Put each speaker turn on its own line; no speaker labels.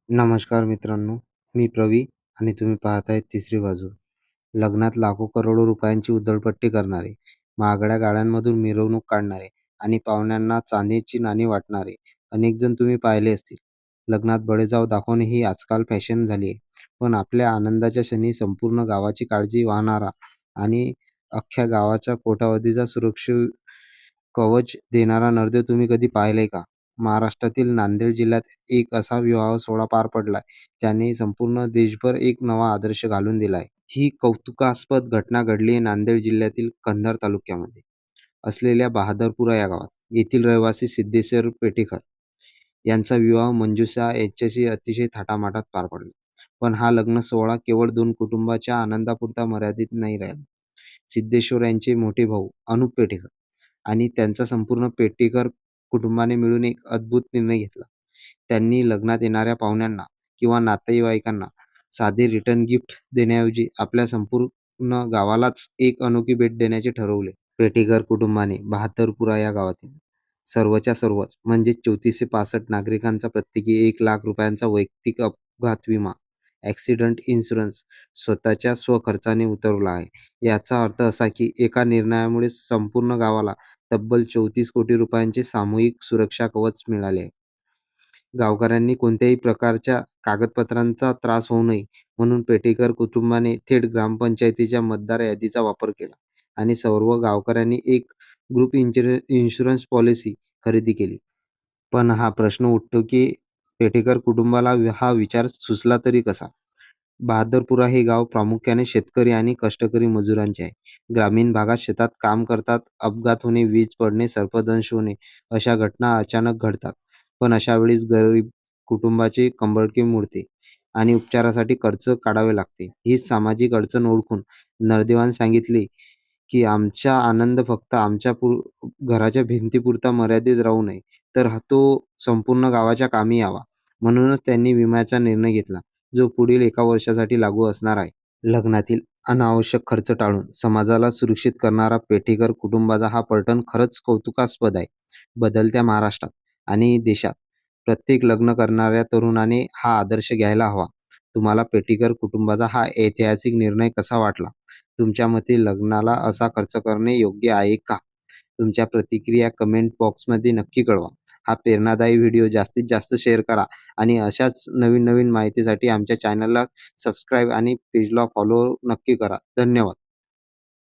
नमस्कार मित्रांनो, मी प्रवी आणि तुम्ही पाहत आहे तिसरी बाजू. लग्नात लाखो करोडो रुपयांची उधळपट्टी करणारे, महागड्या गाड्यांमधून मिरवणूक काढणारे आणि पाहुण्यांना चांदीची नाणी वाटणारे अनेक जण तुम्ही पाहिले असतील. लग्नात बडेजाव दाखवणे ही आजकाल फॅशन झाली आहे. पण आपल्या आनंदाच्या क्षणी संपूर्ण गावाची काळजी वाहणारा आणि अख्ख्या गावाच्या कोट्यावधीचा सुरक्षा कवच देणारा नरदेव तुम्ही कधी पाहिलंय का? महाराष्ट्रातील नांदेड जिल्ह्यात एक असा विवाह सोहळा पार पडलाय, ज्याने संपूर्ण देशभर एक नवा आदर्श घालून दिलाय. ही कौतुकास्पद घटना घडली आहे नांदेड जिल्ह्यातील कंधार तालुक्यामध्ये असलेल्या बहादरपुरा या गावात. येथील रहिवासी सिद्धेश्वर पेठेकर यांचा विवाह मंजुषा यांच्याशी अतिशय थाटामाटात पार पडला. पण हा लग्न सोहळा केवळ दोन कुटुंबाच्या आनंदापुरता मर्यादित नाही राहिला. सिद्धेश्वर यांचे मोठे भाऊ अनुप पेठेकर आणि त्यांचा संपूर्ण पेठेकर कुटुंबाने मिळून एक अद्भुत निर्णय घेतला. त्यांनी लग्नात येणाऱ्या पाहुण्यांना किंवा नातेवाईकांना साधे रिटर्न गिफ्ट देण्याऐवजी आपल्या संपूर्ण गावालाच एक अनोखी भेट देण्याचे ठरवले. पेठेकर कुटुंबाने बहादरपुरा या गावातील सर्वच्या सर्वच म्हणजे 3465 नागरिकांचा प्रत्येकी 1,00,000 रुपयांचा वैयक्तिक अपघात विमा ॲक्सिडेंट इन्शुरन्स स्वतःच्या स्वखर्चाने उतरवला आहे. याचा अर्थ असा की एका निर्णयामुळे संपूर्ण गावाला तब्बल 34 कोटी रुपयांचे सामूहिक सुरक्षा कवच मिळाले आहे. गावकऱ्यांनी कोणत्याही प्रकारच्या कागदपत्रांचा त्रास होऊ नये म्हणून पेठेकर कुटुंबाने थेट ग्रामपंचायतीच्या मतदार यादीचा वापर केला आणि सर्व गावकऱ्यांनी एक ग्रुप इन्शुरन्स पॉलिसी खरेदी केली. पण हा प्रश्न उठतो की पेठेकर कुटुंबाला हा विचार सुचला तरी कसा? बहादरपुरा हे गाव प्रामुख्याने शेतकरी आणि कष्टकरी मजुरांचे आहे. ग्रामीण भागात शेतात काम करतात. अपघात होणे, वीज पडणे, सर्पदंश होणे अशा घटना अचानक घडतात. पण अशा वेळेस गरीब कुटुंबाचे कंबरके मोडते आणि उपचारासाठी खर्च काढावे लागते. हीच सामाजिक अडचण ओळखून नरदेवाने सांगितले की आमचा आनंद फक्त आमच्या घराच्या भिंतीपुरता मर्यादित राहू नये, तर तो संपूर्ण गावाच्या कामी यावा. म्हणूनच त्यांनी विम्याचा निर्णय घेतला, जो पुढील 1 वर्षासाठी लागू असणार आहे. लग्नातील अनावश्यक खर्च टाळून समाजाला सुरक्षित करणारा पेठेकर कुटुंबाचा हा पॅटर्न खरंच कौतुकास्पद आहे. बदलत्या महाराष्ट्रात आणि देशात प्रत्येक लग्न करणाऱ्या तरुणाने हा आदर्श घ्यायला हवा. तुम्हाला पेठेकर कुटुंबाचा हा ऐतिहासिक निर्णय कसा वाटला? तुमच्या मते लग्नाला असा खर्च करणे योग्य आहे का? तुमच्या प्रतिक्रिया कमेंट बॉक्समध्ये नक्की कळवा. हा प्रेरणादायी व्हिडिओ जास्तीत जास्त शेअर करा आणि अशाच नवीन नवीन माहितीसाठी आमच्या चॅनलला सबस्क्राईब आणि पेजला फॉलो नक्की करा. धन्यवाद.